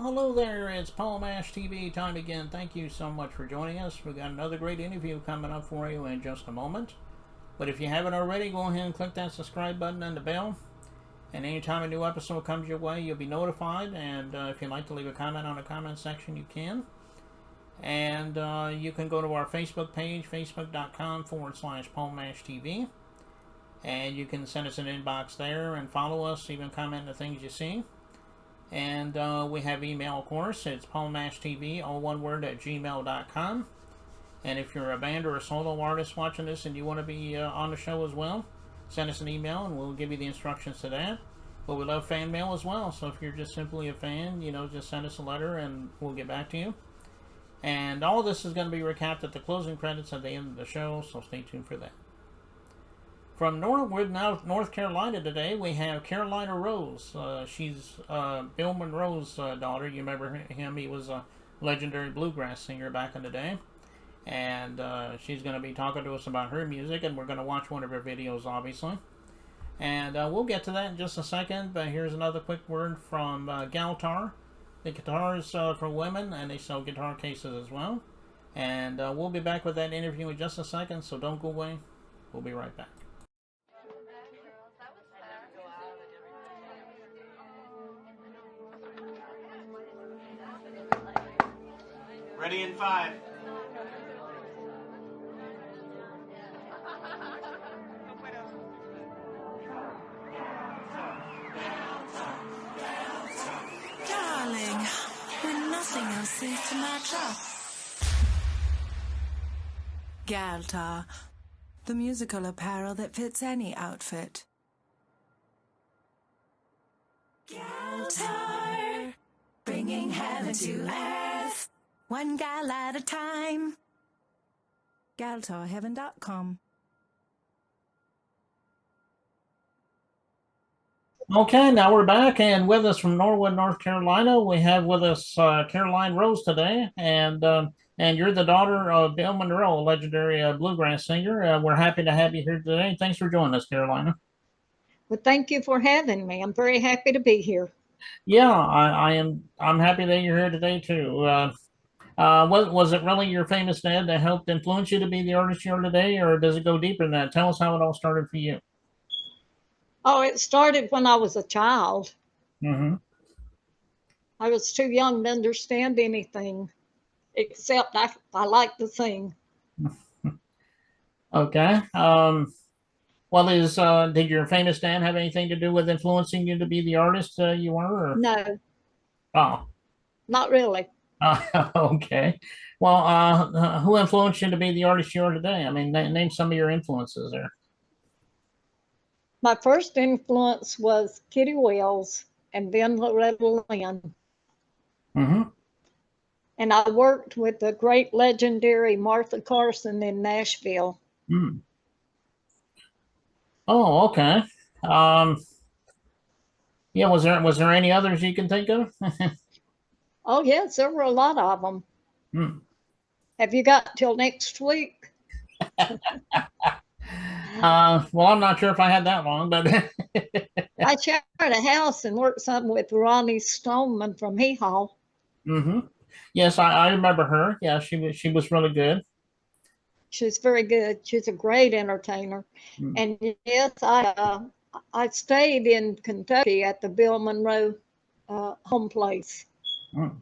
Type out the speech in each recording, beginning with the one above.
Hello there, it's Paul Mash TV time again. Thank you so much for joining us. We've got another great interview coming up for you in just a moment. But if you haven't already, go ahead and click that subscribe button and the bell. And anytime a new episode comes your way, you'll be notified. And if you'd like to leave a comment on the comment section, you can. And you can go to our Facebook page, facebook.com/Paul Mash TV. And you can send us an inbox there and follow us, even comment on the things you see. And we have email, of course. It's paulmashtv, all one word, at gmail.com. And if you're a band or a solo artist watching this and you want to be on the show as well, send us an email and we'll give you the instructions to that. But we love fan mail as well. So if you're just simply a fan, just send us a letter and we'll get back to you. And all of this is going to be recapped at the closing credits at the end of the show, so stay tuned for that. From Norwood North Carolina today, we have Carolina Rose. She's Bill Monroe's daughter. You remember him? He was a legendary bluegrass singer back in the day. And she's going to be talking to us about her music, and we're going to watch one of her videos, obviously. And we'll get to that in just a second, but here's another quick word from Galtar. The guitar is for women, and they sell guitar cases as well. And we'll be back with that interview in just a second, so don't go away. We'll be right back. Ready in 5. Darling, when nothing else seems to match up. Galtar, the musical apparel that fits any outfit. Galtar, bringing heaven to earth, one gal at a time. GaltarHeaven.com. Okay, now we're back, and with us from Norwood, North Carolina, we have with us Caroline Rose today, and you're the daughter of Bill Monroe, a legendary bluegrass singer. We're happy to have you here today. Thanks for joining us, Carolina. Well, thank you for having me. I'm very happy to be here. Yeah, I am. I'm happy that you're here today too. Was it really your famous dad that helped influence you to be the artist you are today, or does it go deeper than that? Tell us how it all started for you. Oh, it started when I was a child. Mm-hmm. I was too young to understand anything, except I like to sing. Okay. Well, did your famous dad have anything to do with influencing you to be the artist you were? Or? No, Oh, not really. okay. Well, who influenced you to be the artist you are today? I mean, name some of your influences there. My first influence was Kitty Wells and then Loretta Lynn. Mm-hmm. And I worked with the great legendary Martha Carson in Nashville. Mm. Oh, okay. Yeah, was there any others you can think of? Oh, yes, there were a lot of them. Mm. Have you got till next week? Well, I'm not sure if I had that long, but I shared a house and worked some with Ronnie Stoneman from Hee Haw. mm-hmm. Yes, I remember her. Yeah, she was really good. She's very good. She's a great entertainer. Mm. And yes, I stayed in Kentucky at the Bill Monroe home place. Mm.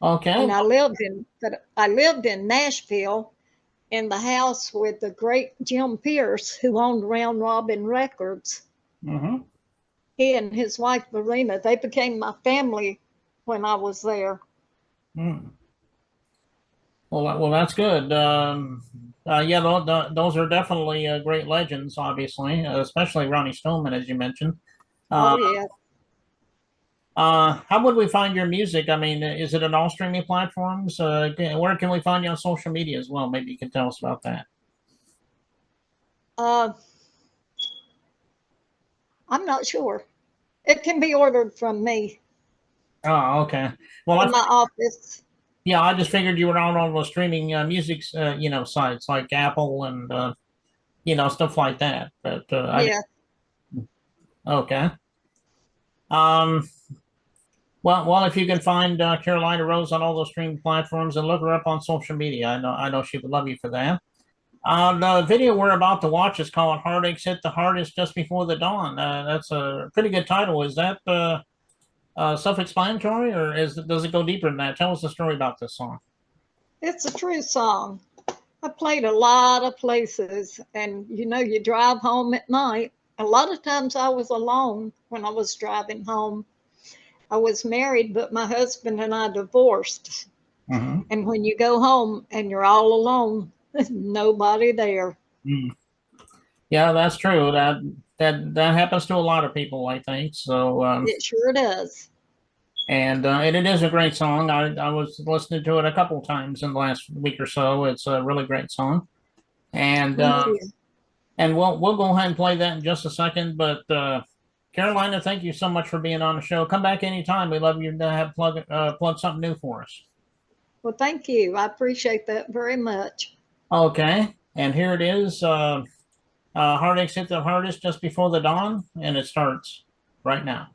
Okay. And I lived in Nashville in the house with the great Jim Pierce, who owned Round Robin Records. Mm-hmm. He and his wife Verena, they became my family when I was there. Mm. Well, that's good. Yeah, those are definitely great legends, obviously, especially Ronnie Stoneman, as you mentioned. Oh yeah. How would we find your music? I mean, is it on all streaming platforms? Where can we find you on social media as well? Maybe you can tell us about that. I'm not sure. It can be ordered from me, Oh, okay. Well, from my office. yeah, I just figured you were on all the streaming music, sites like Apple and stuff like that. But Yeah. okay. Um, Well, if you can find Carolina Rose on all those streaming platforms and look her up on social media, I know she would love you for that. The video we're about to watch is called "Heartaches Hit the Hardest Just Before the Dawn." That's a pretty good title. Is that self-explanatory, or does it go deeper than that? Tell us the story about this song. It's a true song. I played a lot of places, and you drive home at night. A lot of times I was alone when I was driving home. I was married, but my husband and I divorced. Mm-hmm. And when you go home and you're all alone, there's nobody there. Mm. Yeah, that's true. That happens to a lot of people, I think. So It sure does. and it is a great song. I was listening to it a couple times in the last week or so. It's a really great song, and Thank you. and we'll go ahead and play that in just a second. But Carolina, thank you so much for being on the show. Come back anytime. We love you to have plug something new for us. Well, thank you. I appreciate that very much. Okay, and here it is. Heartaches Hit the Hardest Just Before the Dawn, and it starts right now.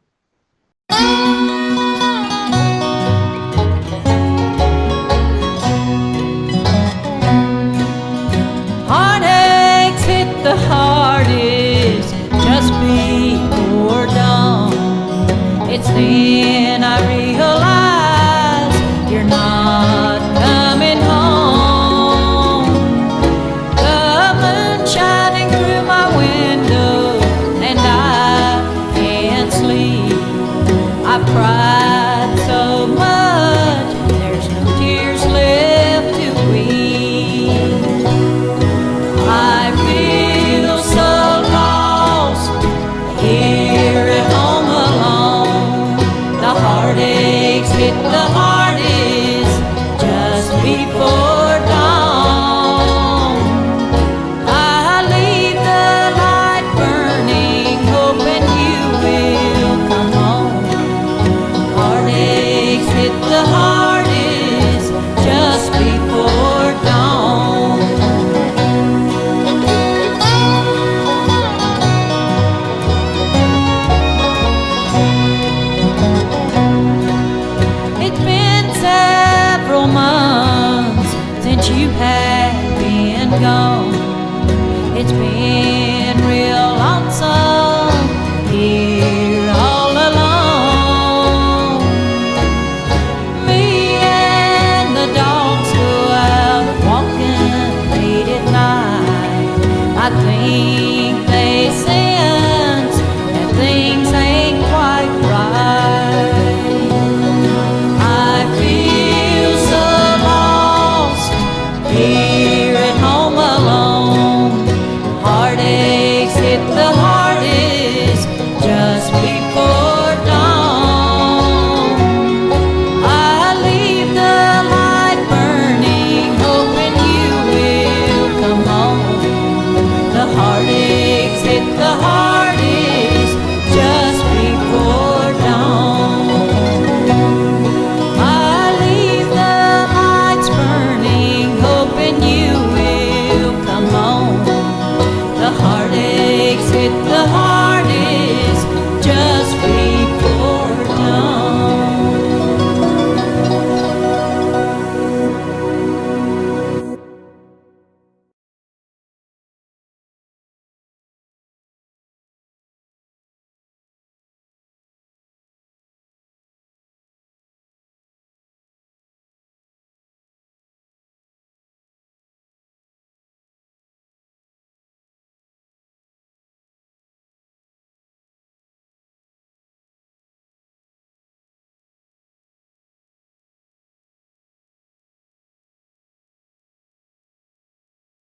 Heartaches hit the hardest just before dawn. It's then I realize